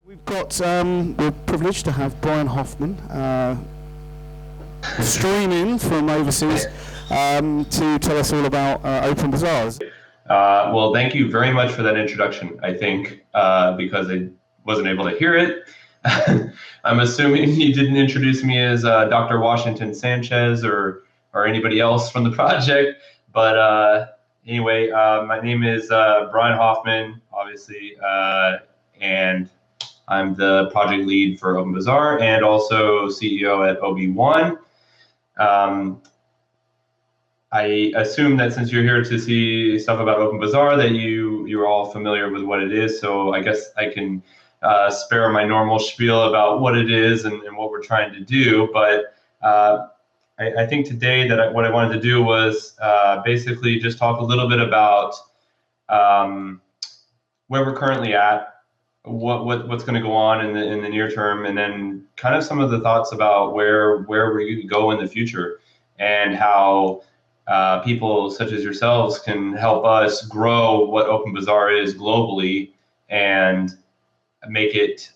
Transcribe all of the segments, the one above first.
We've got, we're privileged to have Brian Hoffman streaming from overseas to tell us all about Open Bazaars. Well, thank you very much for that introduction, I think, because I wasn't able to hear it. I'm assuming you didn't introduce me as Dr. Washington Sanchez or anybody else from the project. But anyway, my name is Brian Hoffman, obviously, and I'm the project lead for Open Bazaar and also CEO at OB1. I assume that since you're here to see stuff about Open Bazaar, that you're all familiar with what it is. So I guess I can spare my normal spiel about what it is and what we're trying to do. But I think today that what I wanted to do was basically just talk a little bit about where we're currently at, what's going to go on in the near term, and then kind of some of the thoughts about where we go in the future and how people such as yourselves can help us grow what Open Bazaar is globally and make it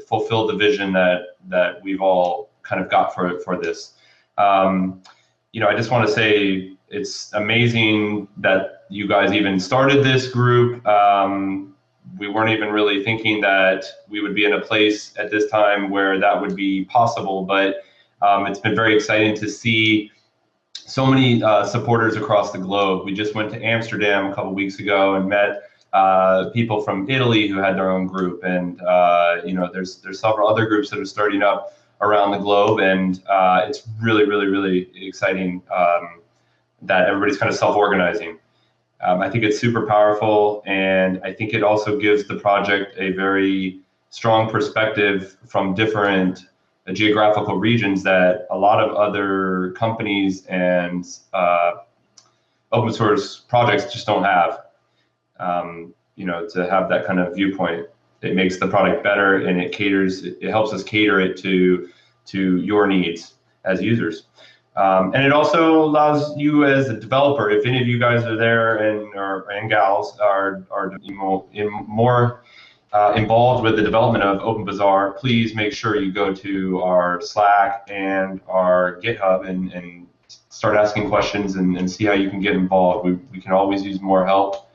fulfill the vision that we've all kind of got for this. I just want to say it's amazing that you guys even started this group. We weren't even really thinking that we would be in a place at this time where that would be possible, but it's been very exciting to see so many supporters across the globe. We just went to Amsterdam a couple weeks ago and met people from Italy who had their own group, and there's several other groups that are starting up around the globe, and it's really exciting that everybody's kind of self-organizing. I think it's super powerful, and I think it also gives the project a very strong perspective from different geographical regions that a lot of other companies and open source projects just don't have. To have that kind of viewpoint, it makes the product better, and it helps us cater it to your needs as users. And it also allows you as a developer, if any of you guys are there and gals are more involved with the development of Open Bazaar, please make sure you go to our Slack and our GitHub and start asking questions and see how you can get involved. We can always use more help.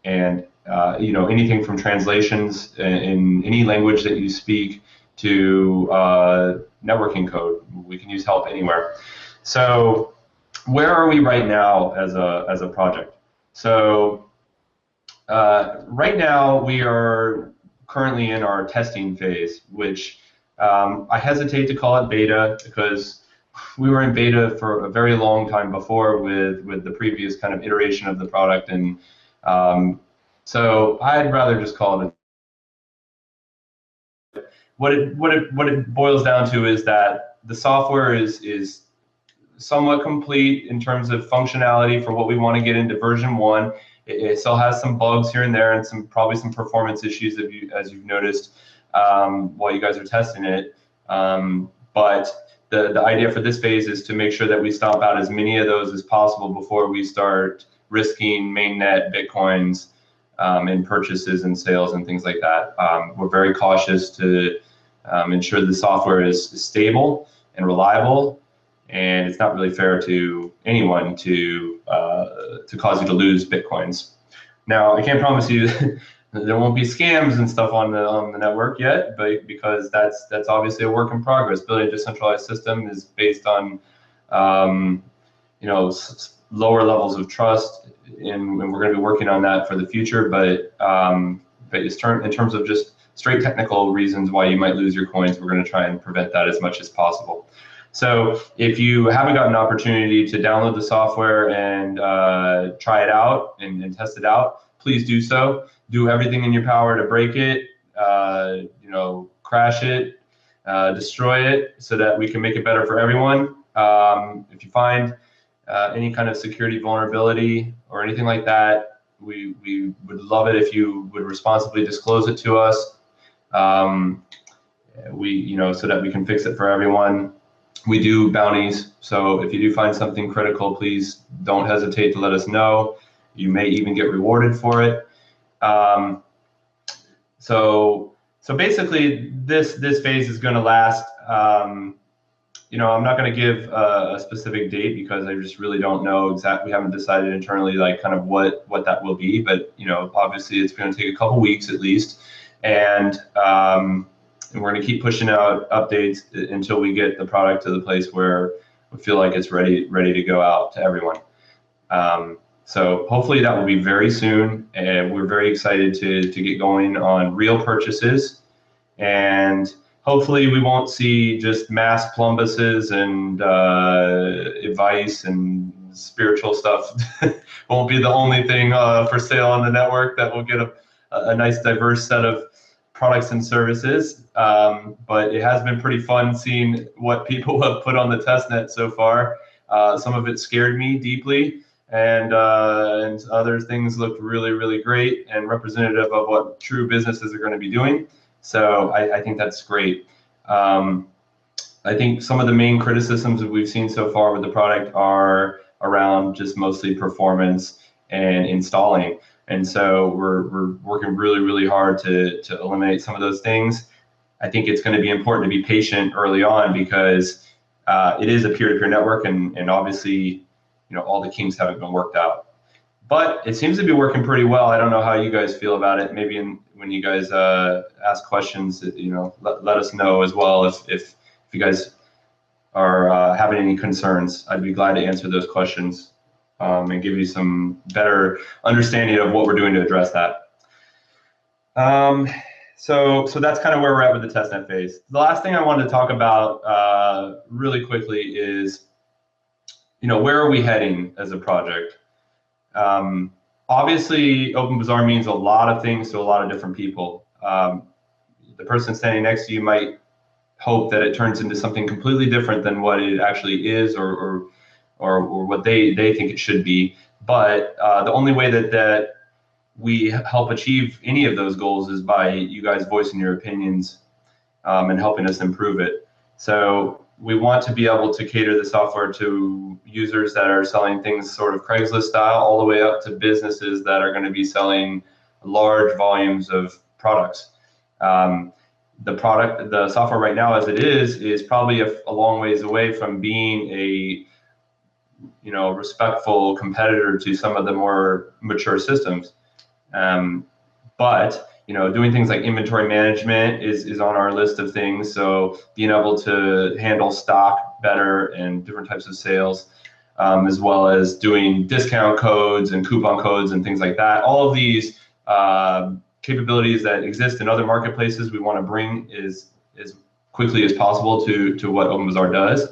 Anything from translations in any language that you speak to networking code. We can use help anywhere. So where are we right now as a project? So right now we are currently in our testing phase, which I hesitate to call it beta because we were in beta for a very long time before with the previous kind of iteration of the product, and so I'd rather just call it what it boils down to is that the software is somewhat complete in terms of functionality for what we want to get into version 1. It still has some bugs here and there and probably some performance issues as you've noticed while you guys are testing it. But the idea for this phase is to make sure that we stomp out as many of those as possible before we start risking mainnet Bitcoins in purchases and sales and things like that. We're very cautious to ensure the software is stable and reliable, and it's not really fair to anyone to cause you to lose Bitcoins. Now, I can't promise you there won't be scams and stuff on the network yet, but because that's obviously a work in progress. Building a decentralized system is based on lower levels of trust, and we're going to be working on that for the future. But in terms of just straight technical reasons why you might lose your coins, we're going to try and prevent that as much as possible. So if you haven't gotten an opportunity to download the software and try it out and test it out, please do so. Do everything in your power to break it, crash it, destroy it, so that we can make it better for everyone. If you find any kind of security vulnerability or anything like that, we would love it if you would responsibly disclose it to us. So that we can fix it for everyone. We do bounties, so if you do find something critical, please don't hesitate to let us know. You may even get rewarded for it. So basically, this phase is going to last. I'm not going to give a specific date because I just really don't know exactly. We haven't decided internally, like kind of what that will be. But obviously, it's going to take a couple weeks at least, and we're going to keep pushing out updates until we get the product to the place where we feel like it's ready to go out to everyone. So hopefully that will be very soon, and we're very excited to get going on real purchases, and hopefully we won't see just mass plumbuses and advice and spiritual stuff. Won't be the only thing for sale on the network. That will get a nice diverse set of products and services. But it has been pretty fun seeing what people have put on the testnet so far. Some of it scared me deeply. And other things looked really, really great and representative of what true businesses are going to be doing. So I think that's great. I think some of the main criticisms that we've seen so far with the product are around just mostly performance and installing. And so we're working really, really hard to eliminate some of those things. I think it's going to be important to be patient early on because it is a peer-to-peer network, and obviously, all the kinks haven't been worked out. But it seems to be working pretty well. I don't know how you guys feel about it. Maybe when you guys ask questions, let us know as well if you guys are having any concerns. I'd be glad to answer those questions and give you some better understanding of what we're doing to address that. So that's kind of where we're at with the testnet phase. The last thing I wanted to talk about really quickly is, where are we heading as a project? Obviously, OpenBazaar means a lot of things to a lot of different people. The person standing next to you might hope that it turns into something completely different than what it actually is, or what they think it should be. But the only way that we help achieve any of those goals is by you guys voicing your opinions and helping us improve it. So we want to be able to cater the software to users that are selling things sort of Craigslist style, all the way up to businesses that are going to be selling large volumes of products. The software right now, as it is probably a long ways away from being a respectful competitor to some of the more mature systems. But doing things like inventory management is on our list of things. So being able to handle stock better and different types of sales, as well as doing discount codes and coupon codes and things like that. All of these capabilities that exist in other marketplaces, we want to bring as quickly as possible to what OpenBazaar does.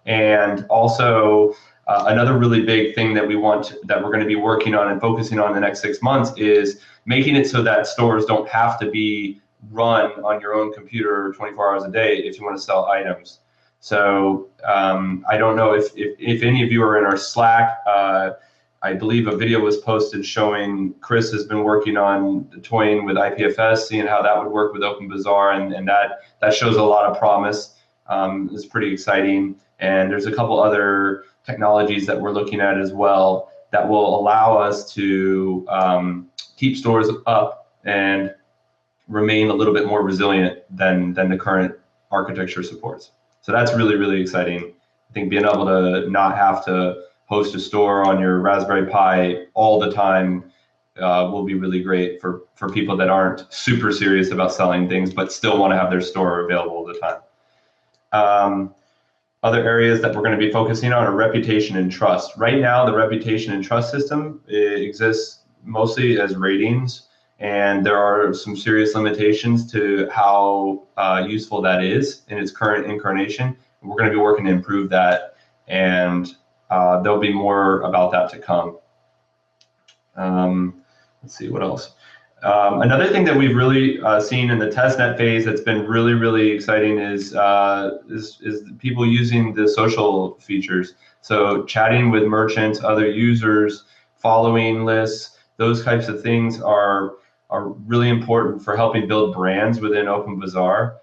And also another really big thing that we're going to be working on and focusing on in the next 6 months is making it so that stores don't have to be run on your own computer 24 hours a day if you want to sell items. So I don't know if any of you are in our Slack. I believe a video was posted showing Chris has been working on toying with IPFS, seeing how that would work with OpenBazaar, and that shows a lot of promise. It's pretty exciting. And there's a couple other technologies that we're looking at as well that will allow us to keep stores up and remain a little bit more resilient than the current architecture supports. So that's really, really exciting. I think being able to not have to host a store on your Raspberry Pi all the time will be really great for people that aren't super serious about selling things but still want to have their store available all the time. Other areas that we're going to be focusing on are reputation and trust. Right now, the reputation and trust system exists mostly as ratings, and there are some serious limitations to how useful that is in its current incarnation. We're going to be working to improve that, and there'll be more about that to come. Let's see, what else? Another thing that we've really seen in the testnet phase that's been really, really exciting is people using the social features. So chatting with merchants, other users, following lists, those types of things are really important for helping build brands within OpenBazaar,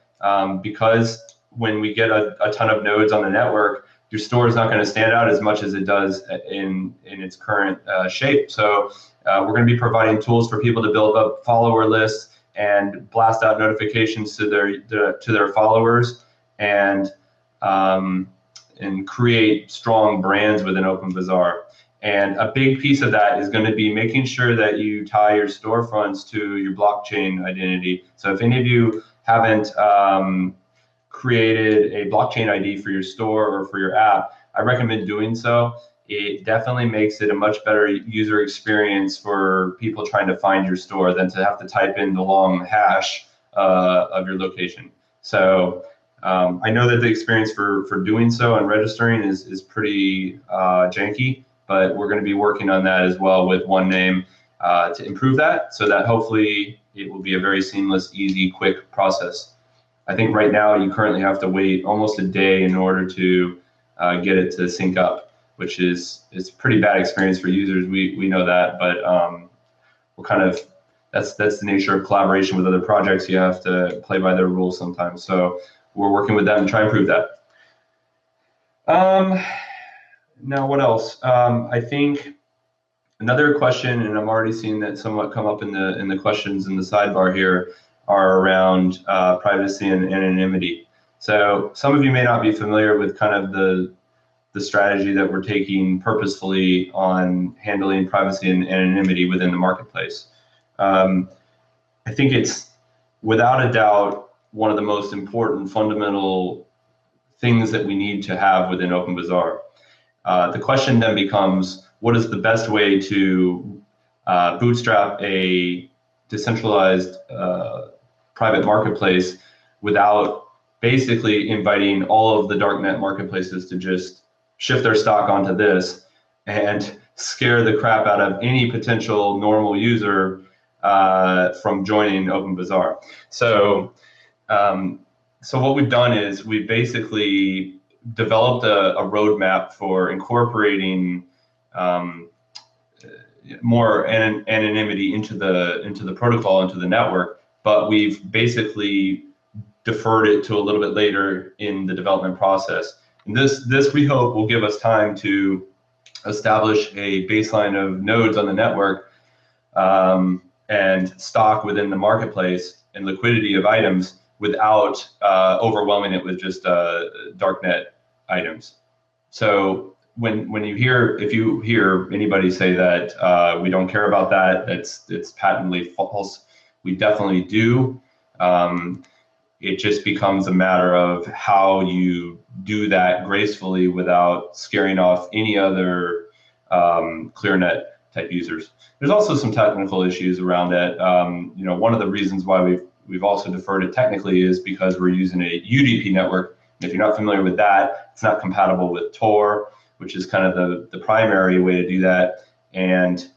because when we get a ton of nodes on the network, your store is not going to stand out as much as it does in its current shape. So we're going to be providing tools for people to build up follower lists and blast out notifications to their followers, and create strong brands within OpenBazaar. And a big piece of that is going to be making sure that you tie your storefronts to your blockchain identity. So if any of you haven't created a blockchain ID for your store or for your app, I recommend doing so. It definitely makes it a much better user experience for people trying to find your store than to have to type in the long hash of your location. So I know that the experience for doing so and registering is pretty janky, but we're going to be working on that as well with OneName to improve that, so that hopefully it will be a very seamless, easy, quick process. I think right now you currently have to wait almost a day in order to get it to sync up, which is a pretty bad experience for users. We know that, but we're kind of, that's the nature of collaboration with other projects. You have to play by their rules sometimes. So we're working with them to try and improve that. Now what else? I think another question, and I'm already seeing that somewhat come up in the questions in the sidebar here, are around privacy and anonymity. So some of you may not be familiar with kind of the strategy that we're taking purposefully on handling privacy and anonymity within the marketplace. I think it's without a doubt one of the most important fundamental things that we need to have within OpenBazaar. The question then becomes, what is the best way to bootstrap a decentralized private marketplace without basically inviting all of the darknet marketplaces to just shift their stock onto this and scare the crap out of any potential normal user from joining OpenBazaar. So what we've done is we basically developed a roadmap for incorporating more anonymity into the protocol, into the network, but we've basically deferred it to a little bit later in the development process. And this we hope will give us time to establish a baseline of nodes on the network and stock within the marketplace and liquidity of items without overwhelming it with just darknet items. So when you hear, if you hear anybody say that we don't care about that, it's patently false. We definitely do. It just becomes a matter of how you do that gracefully without scaring off any other ClearNet type users. There's also some technical issues around that. You know, one of the reasons why we've also deferred it technically is because we're using a UDP network. And if you're not familiar with that, it's not compatible with Tor, which is kind of the primary way to do that. And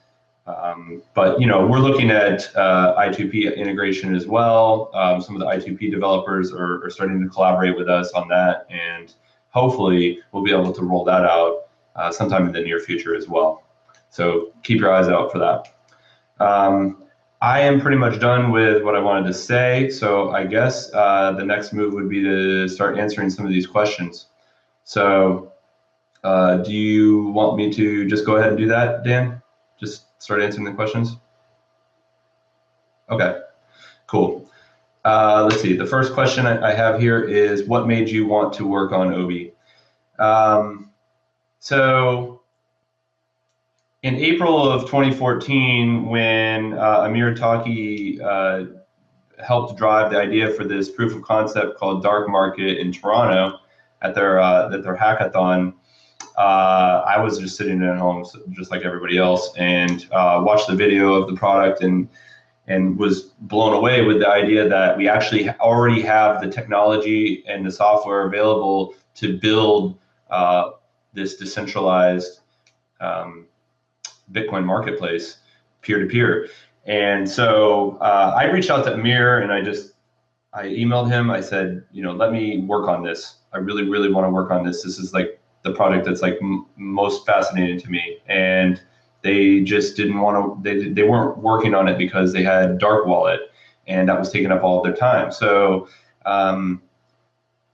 but you know, we're looking at I2P integration as well. Some of the I2P developers are starting to collaborate with us on that, and hopefully we'll be able to roll that out sometime in the near future as well. So keep your eyes out for that. I am pretty much done with what I wanted to say, so I guess the next move would be to start answering some of these questions. So do you want me to just go ahead and do that, Dan? Just start answering the questions? Okay, cool. Let's see, the first question I have here is, what made you want to work on Obi? So in April of 2014, when Amir Taki helped drive the idea for this proof of concept called Dark Market in Toronto at their hackathon, I was just sitting at home, just like everybody else, and watched the video of the product and was blown away with the idea that we actually already have the technology and the software available to build this decentralized Bitcoin marketplace peer-to-peer. And so I reached out to Amir and I emailed him. I said, you know, let me work on this. I really, really want to work on this. This is like the project that's like most fascinating to me. And they just didn't want to, they weren't working on it because they had Dark Wallet, and that was taking up all of their time. So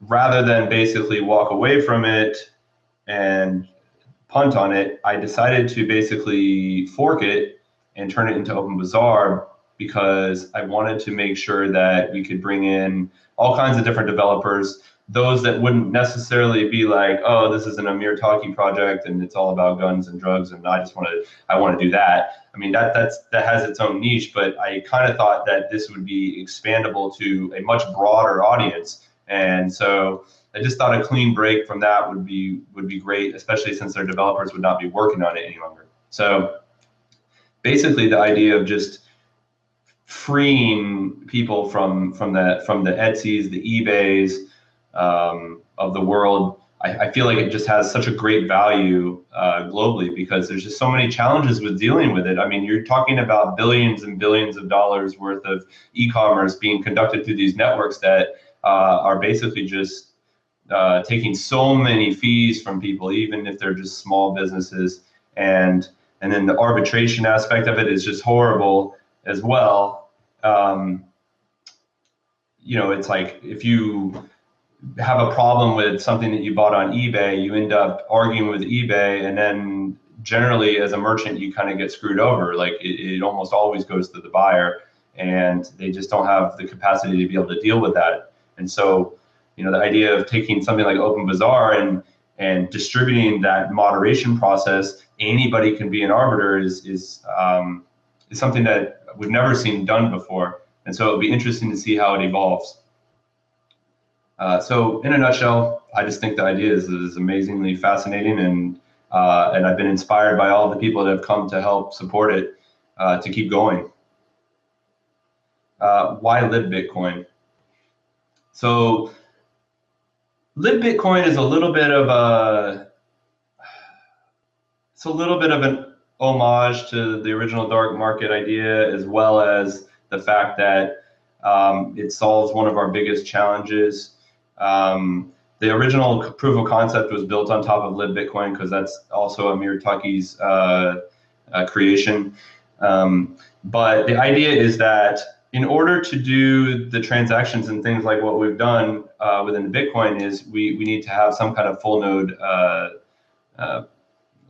rather than basically walk away from it and punt on it, I decided to basically fork it and turn it into OpenBazaar because I wanted to make sure that we could bring in all kinds of different developers, those that wouldn't necessarily be like, oh, this is an Amir Taki project and it's all about guns and drugs and I want to do that. I mean, that has its own niche, but I kind of thought that this would be expandable to a much broader audience. And so I just thought a clean break from that would be great, especially since their developers would not be working on it any longer. So basically the idea of just freeing people from the Etsy's, the eBays of the world, I feel like it just has such a great value globally, because there's just so many challenges with dealing with it. I mean, you're talking about billions and billions of dollars worth of e-commerce being conducted through these networks that are basically just taking so many fees from people, even if they're just small businesses. And then the arbitration aspect of it is just horrible as well. It's like if you have a problem with something that you bought on eBay, you end up arguing with eBay, and then generally as a merchant, you kind of get screwed over. Like it almost always goes to the buyer, and they just don't have the capacity to be able to deal with that. And so, the idea of taking something like OpenBazaar and distributing that moderation process, anybody can be an arbiter, is something that we've never seen done before. And so it'll be interesting to see how it evolves. So in a nutshell, I just think the idea is amazingly fascinating, and I've been inspired by all the people that have come to help support it to keep going. Why libBitcoin? So libBitcoin is a little bit of an homage to the original dark market idea, as well as the fact that it solves one of our biggest challenges. The original proof of concept was built on top of libBitcoin, because that's also Amir Taki's creation. But the idea is that in order to do the transactions and things like what we've done within Bitcoin, is we need to have some kind of full node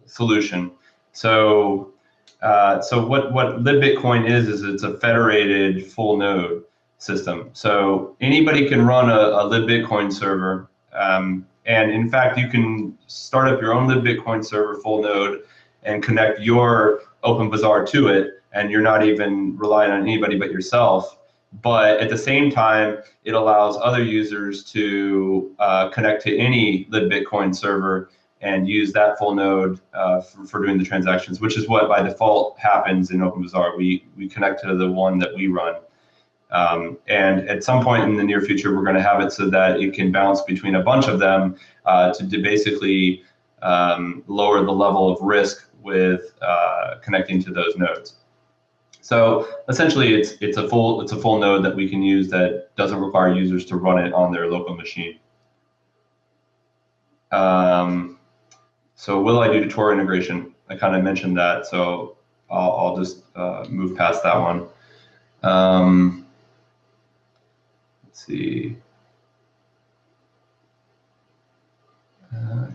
solution. So what libBitcoin is it's a federated full node system. So anybody can run a libBitcoin server, and in fact, you can start up your own libBitcoin server full node and connect your OpenBazaar to it, and you're not even relying on anybody but yourself. But at the same time, it allows other users to connect to any libBitcoin server and use that full node for doing the transactions, which is what by default happens in OpenBazaar. We connect to the one that we run. And at some point in the near future, we're going to have it so that it can bounce between a bunch of them to basically lower the level of risk with connecting to those nodes. So essentially, it's a full node that we can use that doesn't require users to run it on their local machine. So will I do Tor integration? I kind of mentioned that, so I'll just move past that one. Let's see.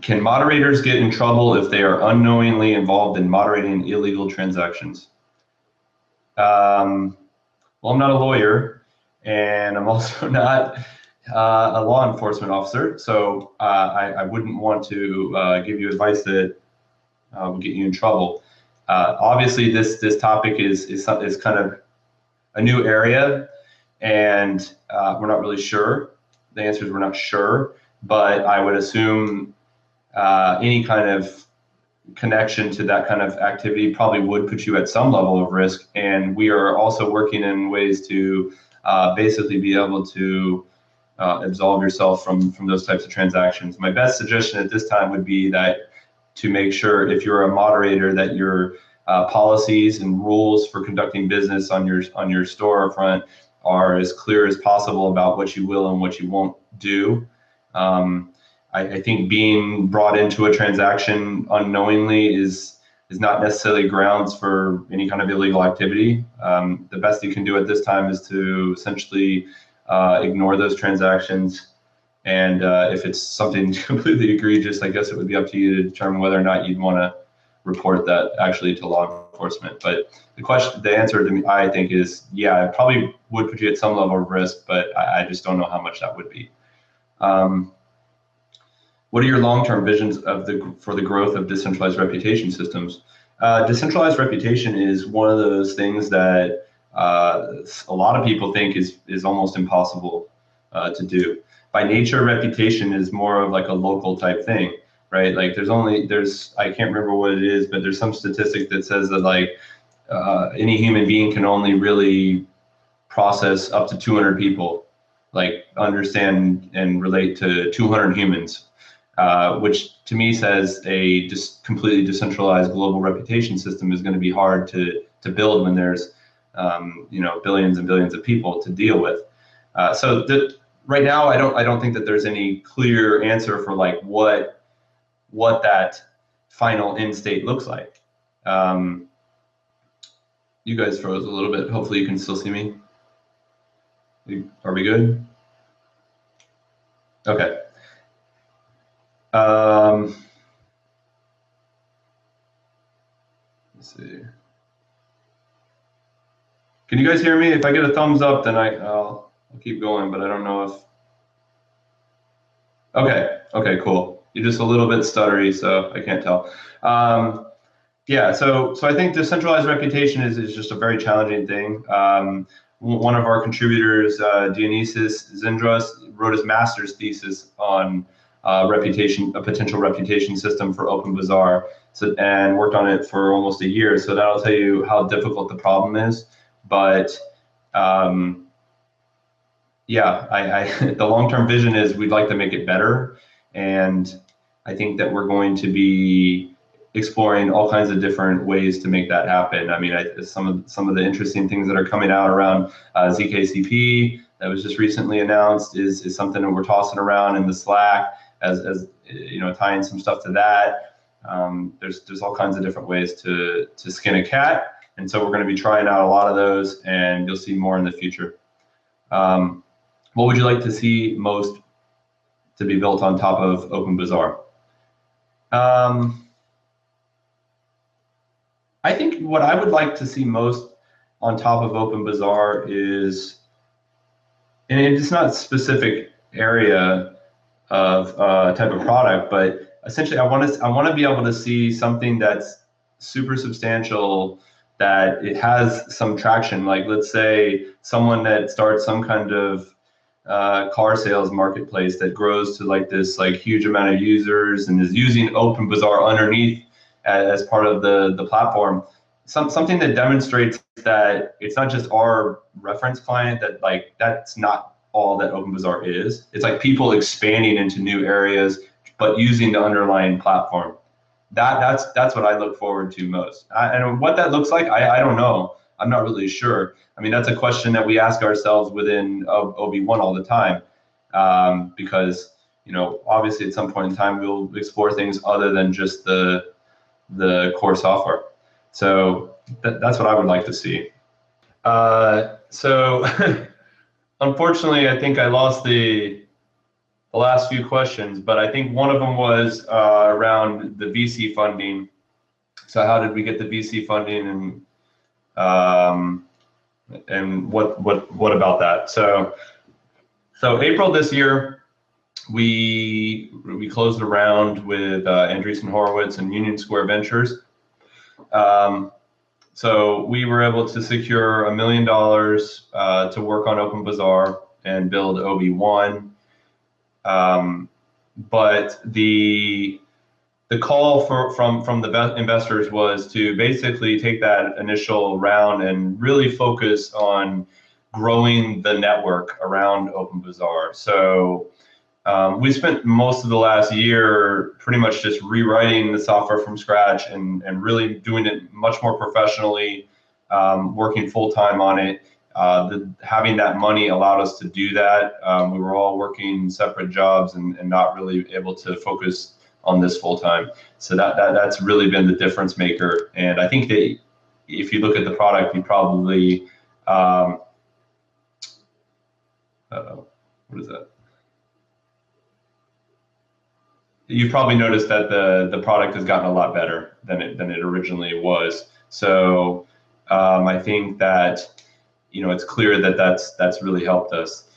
Can moderators get in trouble if they are unknowingly involved in moderating illegal transactions? Well, I'm not a lawyer, and I'm also not a law enforcement officer, so I wouldn't want to give you advice that would get you in trouble. Obviously, this topic is kind of a new area, and we're not really sure. The answer is we're not sure, but I would assume any kind of connection to that kind of activity probably would put you at some level of risk. And we are also working in ways to basically be able to absolve yourself from those types of transactions. My best suggestion at this time would be that to make sure, if you're a moderator, that your policies and rules for conducting business on your storefront are as clear as possible about what you will and what you won't do. I think being brought into a transaction unknowingly is not necessarily grounds for any kind of illegal activity. The best you can do at this time is to essentially ignore those transactions. And if it's something completely egregious, I guess it would be up to you to determine whether or not you'd want to report that actually to law enforcement. But the answer to me, I think, is yeah, it probably would put you at some level of risk, but I just don't know how much that would be. What are your long-term visions for the growth of decentralized reputation systems? Decentralized reputation is one of those things that a lot of people think is almost impossible to do. By nature, reputation is more of like a local type thing, right? Like I can't remember what it is, but there's some statistic that says that like any human being can only really process up to 200 people, like understand and relate to 200 humans. Which to me says a just completely decentralized global reputation system is going to be hard to build when there's billions and billions of people to deal with. Right now, I don't think that there's any clear answer for like what that final end state looks like. You guys froze a little bit. Hopefully, you can still see me. Are we good? Okay. Let's see. Can you guys hear me? If I get a thumbs up, then I'll keep going, but I don't know if. Okay, cool. You're just a little bit stuttery, so I can't tell. Yeah, so I think decentralized reputation is just a very challenging thing. One of our contributors, Dionysius Zindros, wrote his master's thesis on a potential reputation system for OpenBazaar, and worked on it for almost a year. So that'll tell you how difficult the problem is. But yeah, the long-term vision is we'd like to make it better, and I think that we're going to be exploring all kinds of different ways to make that happen. I mean, some of the interesting things that are coming out around ZKCP that was just recently announced is something that we're tossing around in the Slack as tying some stuff to that. There's all kinds of different ways to skin a cat, and so we're going to be trying out a lot of those, and you'll see more in the future. What would you like to see most to be built on top of OpenBazaar? I think what I would like to see most on top of OpenBazaar is, and it's not a specific area of type of product, but essentially I want to be able to see something that's super substantial, that it has some traction. Like let's say someone that starts some kind of car sales marketplace that grows to like this like huge amount of users and is using OpenBazaar underneath as part of the platform, something that demonstrates that it's not just our reference client, that like that's not all that OpenBazaar is. It's like people expanding into new areas, but using the underlying platform. That's what I look forward to most. And what that looks like, I don't know. I'm not really sure. I mean, that's a question that we ask ourselves within OB1 all the time, because obviously at some point in time we'll explore things other than just the core software. So that's what I would like to see. So unfortunately, I think I lost the last few questions, but I think one of them was around the VC funding. So how did we get the VC funding, and what about that? So April this year, we closed a round with Andreessen Horowitz and Union Square Ventures. So we were able to secure $1 million to work on OpenBazaar and build OB1. But the call from the investors was to basically take that initial round and really focus on growing the network around OpenBazaar. So we spent most of the last year pretty much just rewriting the software from scratch and really doing it much more professionally, working full-time on it. Having that money allowed us to do that. We were all working separate jobs and not really able to focus on this full-time. So that's really been the difference maker. And I think that if you look at the product, you probably, what is that? you probably noticed that the product has gotten a lot better than it originally was. So I think that it's clear that that's really helped us.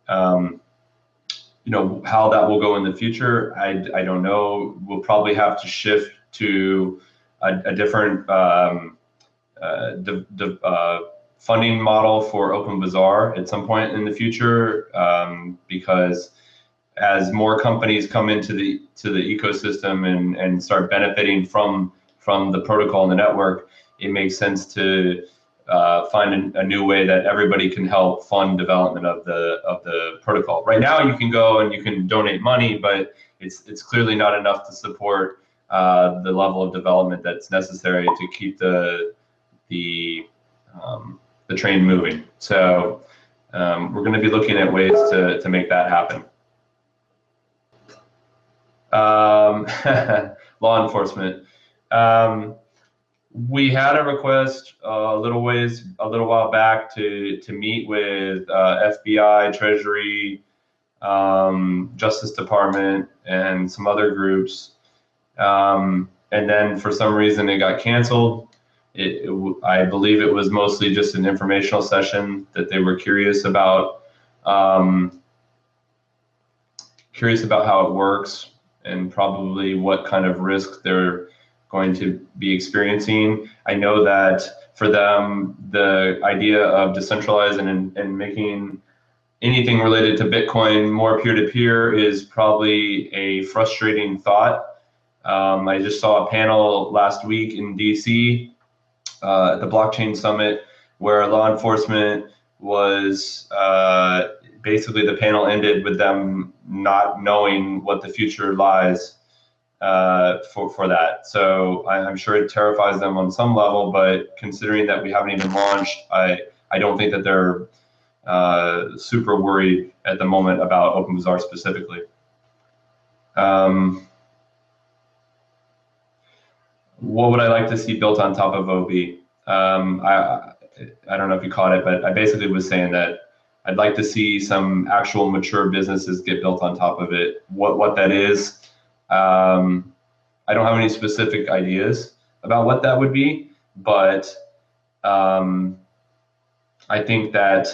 Um, how that will go in the future, I don't know. We'll probably have to shift to a different funding model for Open Bazaar at some point in the future, because as more companies come into the ecosystem and start benefiting from the protocol and the network, it makes sense to find a new way that everybody can help fund development of the protocol. Right now, you can go and you can donate money, but it's clearly not enough to support the level of development that's necessary to keep the train moving. So we're going to be looking at ways to make that happen. Law enforcement. We had a request a little while back to meet with FBI, Treasury, Justice Department, and some other groups. And then for some reason it got canceled. I believe it was mostly just an informational session that they were curious about how it works and probably what kind of risk they're going to be experiencing. I know that for them, the idea of decentralizing and making anything related to Bitcoin more peer-to-peer is probably a frustrating thought. I just saw a panel last week in DC at the Blockchain Summit where law enforcement was basically the panel ended with them not knowing what the future lies for that. So I'm sure it terrifies them on some level, but considering that we haven't even launched, I don't think that they're super worried at the moment about Open Bazaar specifically. What would I like to see built on top of OB? I don't know if you caught it, but I basically was saying that I'd like to see some actual mature businesses get built on top of it. What that is, I don't have any specific ideas about what that would be, but I think that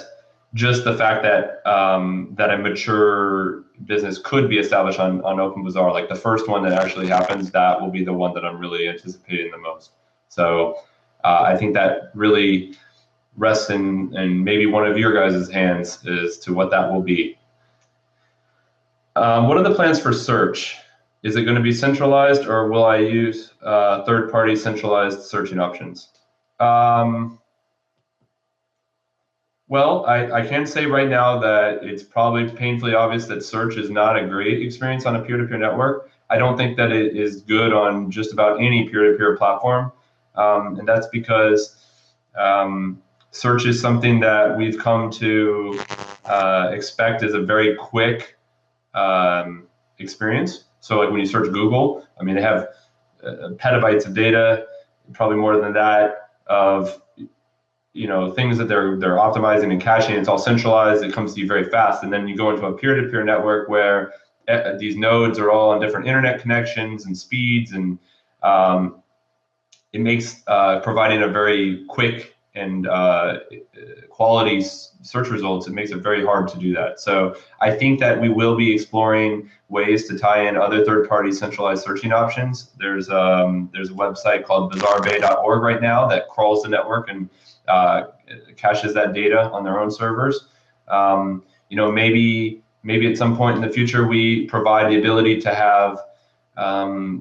just the fact that that a mature business could be established on Open Bazaar, like the first one that actually happens, that will be the one that I'm really anticipating the most. So I think that really rests in maybe one of your guys' hands as to what that will be. What are the plans for search? Is it going to be centralized, or will I use third-party centralized searching options? Well, I can say right now that it's probably painfully obvious that search is not a great experience on a peer-to-peer network. I don't think that it is good on just about any peer-to-peer platform, and that's because search is something that we've come to expect as a very quick experience. So like when you search Google, I mean, they have petabytes of data, probably more than that, of things that they're optimizing and caching. It's all centralized. It comes to you very fast. And then you go into a peer-to-peer network where these nodes are all on different internet connections and speeds, and it makes providing a very quick and quality search results, it makes it very hard to do that. So I think that we will be exploring ways to tie in other third-party centralized searching options. There's a website called bazaarbay.org right now that crawls the network and caches that data on their own servers. Maybe at some point in the future we provide the ability to have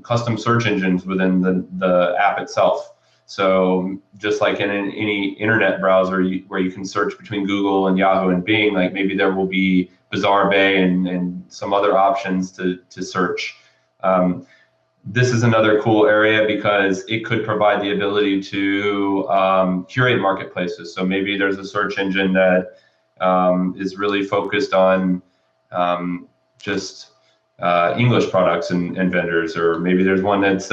custom search engines within the app itself. So just like in any internet browser where you can search between Google and Yahoo and Bing, like maybe there will be Bazaar Bay and some other options to search. This is another cool area because it could provide the ability to curate marketplaces. So maybe there's a search engine that is really focused on just English products and vendors, or maybe there's one that's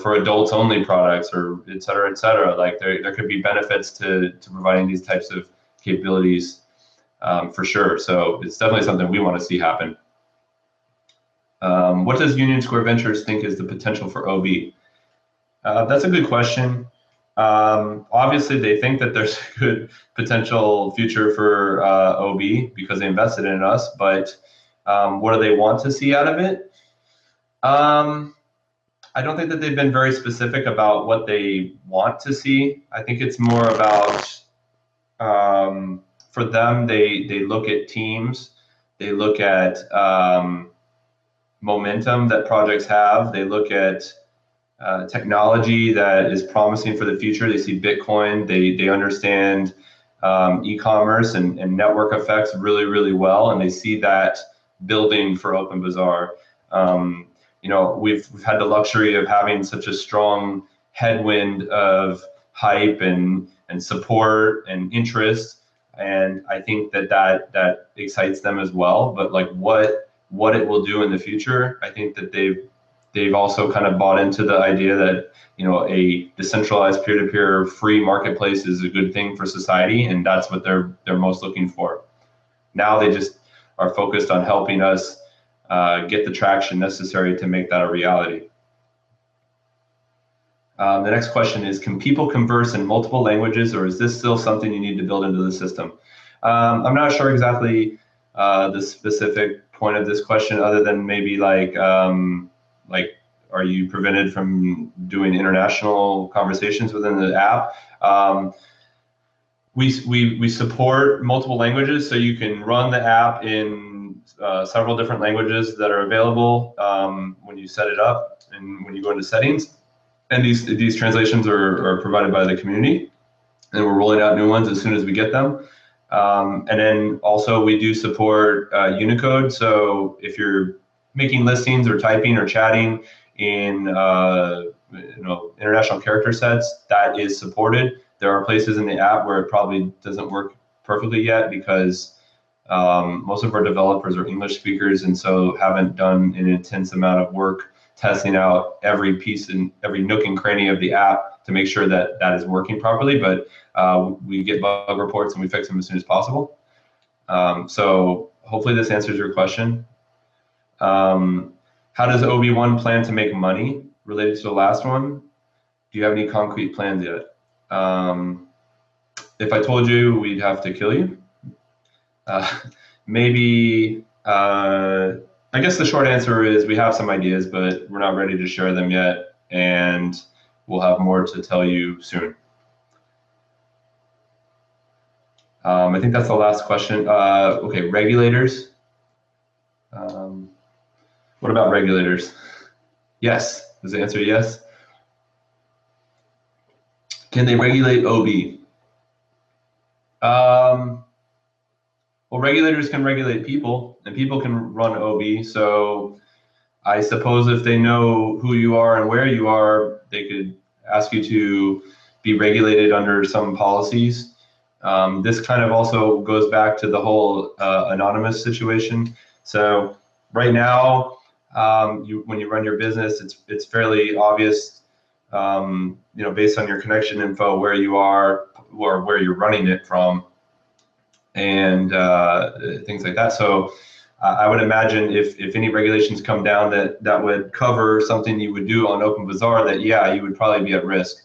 for adults only products, or et cetera, et cetera. Like there could be benefits to providing these types of capabilities for sure. So it's definitely something we want to see happen. What does Union Square Ventures think is the potential for OB? That's a good question. Obviously, they think that there's a good potential future for OB because they invested in us, but what do they want to see out of it? I don't think that they've been very specific about what they want to see. I think it's more about, for them, they look at teams, they look at momentum that projects have, they look at technology that is promising for the future. They see Bitcoin, they understand e-commerce and network effects really, really well, and they see that building for OpenBazaar. We've had the luxury of having such a strong headwind of hype and support and interest, and I think that excites them as well. But like what it will do in the future, I think that they've also kind of bought into the idea that a decentralized peer-to-peer free marketplace is a good thing for society, and that's what they're most looking for. Now they just are focused on helping us get the traction necessary to make that a reality. The next question is, can people converse in multiple languages, or is this still something you need to build into the system? I'm not sure exactly the specific point of this question, other than maybe like, are you prevented from doing international conversations within the app? We support multiple languages, so you can run the app in several different languages that are available when you set it up and when you go into settings. And these translations are provided by the community, and we're rolling out new ones as soon as we get them. And then also we do support Unicode. So if you're making listings or typing or chatting in international character sets, that is supported. There are places in the app where it probably doesn't work perfectly yet because most of our developers are English speakers, and so haven't done an intense amount of work testing out every piece and every nook and cranny of the app to make sure that that is working properly. But we get bug reports and we fix them as soon as possible. So hopefully this answers your question. How does OB1 plan to make money? Related to the last one, do you have any concrete plans yet? If I told you, we'd have to kill you. Maybe, I guess the short answer is we have some ideas, but we're not ready to share them yet, and we'll have more to tell you soon. I think that's the last question. Okay, regulators. What about regulators? Yes. Is the answer yes? Can they regulate OB? Well, regulators can regulate people, and people can run OB. So I suppose if they know who you are and where you are, they could ask you to be regulated under some policies. This kind of also goes back to the whole anonymous situation. So right now, when you run your business, it's fairly obvious, based on your connection info, where you are or where you're running it from, and things like that. So I would imagine if any regulations come down that would cover something you would do on OpenBazaar, that yeah, you would probably be at risk.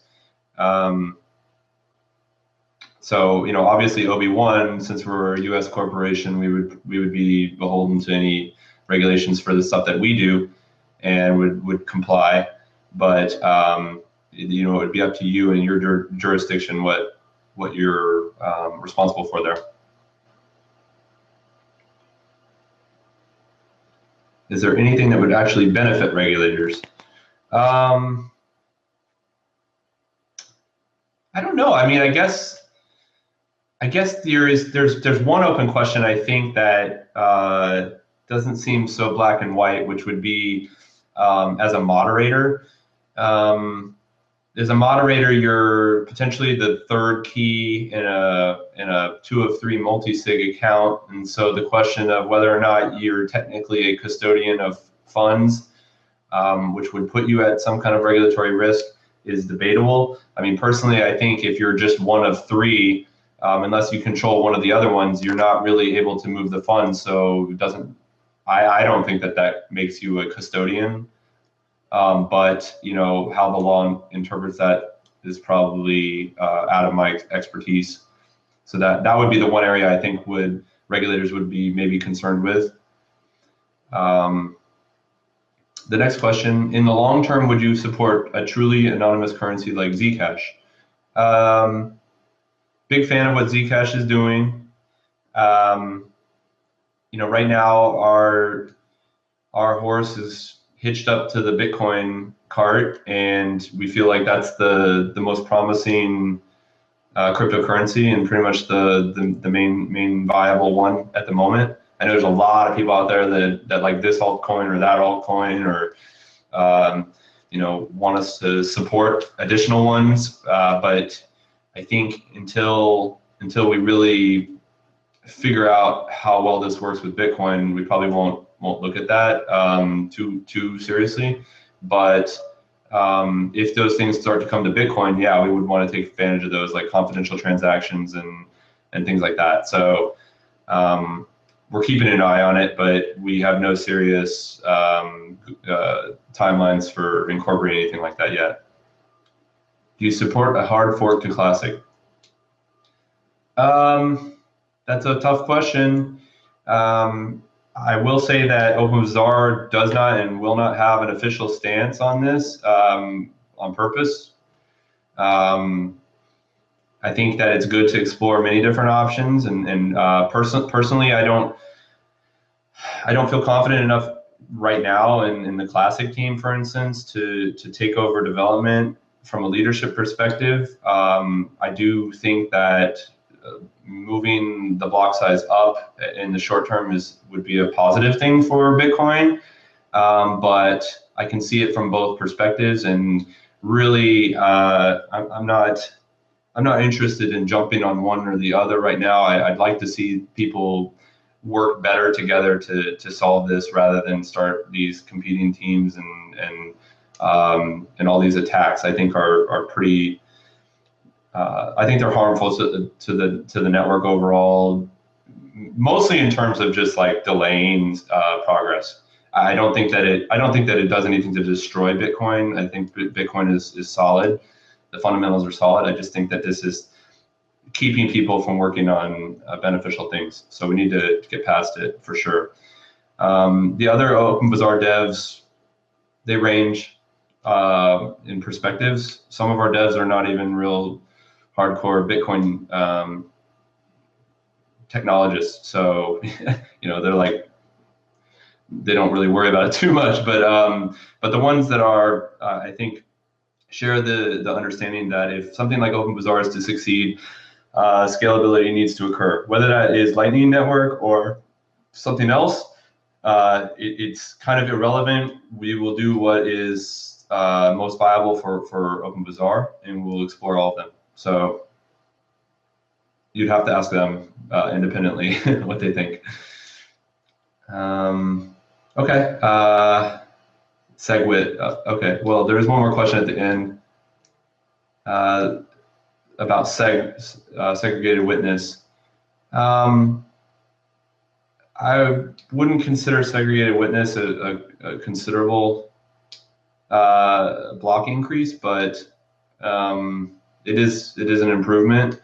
So obviously OB1, since we're a U.S. corporation, we would be beholden to any regulations for the stuff that we do, and would comply. But it would be up to you and your jurisdiction what you're responsible for there. Is there anything that would actually benefit regulators? I don't know. I mean, I guess there's one open question I think that doesn't seem so black and white, which would be as a moderator. As a moderator, you're potentially the third key in a 2 of 3 multi-sig account, and so the question of whether or not you're technically a custodian of funds, which would put you at some kind of regulatory risk, is debatable. I mean, personally, I think if you're just one of 3, unless you control one of the other ones, you're not really able to move the funds. So I don't think that makes you a custodian. But how the law interprets that is probably out of my expertise. So that would be the one area I think regulators would be maybe concerned with. The next question: in the long term, would you support a truly anonymous currency like Zcash? Big fan of what Zcash is doing. Right now our horse is hitched up to the Bitcoin cart, and we feel like that's the most promising cryptocurrency and pretty much the main viable one at the moment. I know there's a lot of people out there that like this altcoin or that altcoin, or want us to support additional ones, but I think until we really figure out how well this works with Bitcoin, we probably won't look at that too seriously. But if those things start to come to Bitcoin, yeah, we would want to take advantage of those, like confidential transactions and things like that. So we're keeping an eye on it, but we have no serious timelines for incorporating anything like that yet. Do you support a hard fork to Classic? That's a tough question. I will say that OpenBazaar does not and will not have an official stance on this on purpose. I think that it's good to explore many different options, and personally, I don't feel confident enough right now in the Classic team, for instance, to take over development from a leadership perspective. I do think that moving the block size up in the short term would be a positive thing for Bitcoin, but I can see it from both perspectives, and really I'm not interested in jumping on one or the other right now. I'd like to see people work better together to solve this rather than start these competing teams and all these attacks. I think are pretty. I think they're harmful to the network overall, mostly in terms of just like delaying progress. I don't think that it does anything to destroy Bitcoin. I think Bitcoin is solid. The fundamentals are solid. I just think that this is keeping people from working on beneficial things. So we need to get past it for sure. The other OpenBazaar devs, they range in perspectives. Some of our devs are not even real hardcore Bitcoin technologists. So, they're like, they don't really worry about it too much. But the ones that are, I think, share the understanding that if something like OpenBazaar is to succeed, scalability needs to occur. Whether that is Lightning Network or something else, it's kind of irrelevant. We will do what is most viable for OpenBazaar, and we'll explore all of them. So you'd have to ask them independently what they think. Okay. SegWit. Okay. Well, there is one more question at the end about segregated witness. I wouldn't consider segregated witness a considerable block increase, but it is an improvement.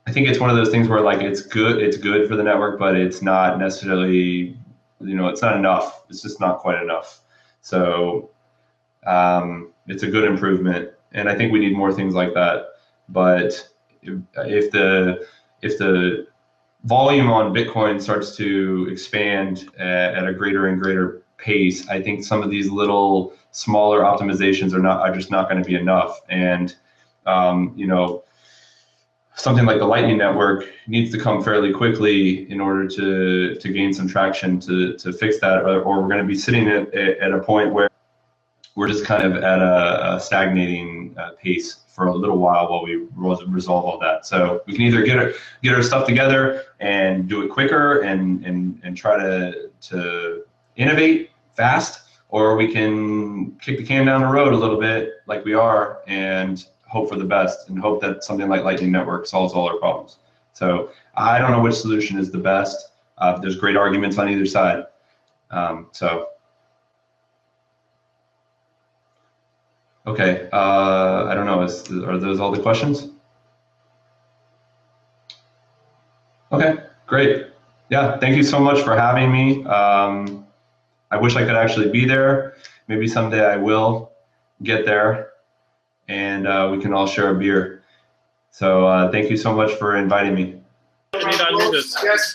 I think it's one of those things where like it's good for the network, but it's not necessarily, it's not enough. It's just not quite enough. So it's a good improvement, and I think we need more things like that. But if the volume on Bitcoin starts to expand at a greater and greater pace, I think some of these little smaller optimizations are just not going to be enough. And something like the Lightning Network needs to come fairly quickly in order to gain some traction to fix that, or we're going to be sitting at a point where we're just kind of at a stagnating pace for a little while we resolve all that. So we can either get our stuff together and do it quicker and try to innovate fast, or we can kick the can down the road a little bit like we are and hope for the best and hope that something like Lightning Network solves all our problems. So I don't know which solution is the best. There's great arguments on either side. Okay, I don't know, are those all the questions? Okay, great. Yeah, thank you so much for having me. I wish I could actually be there. Maybe someday I will get there and we can all share a beer. So thank you so much for inviting me. Yes.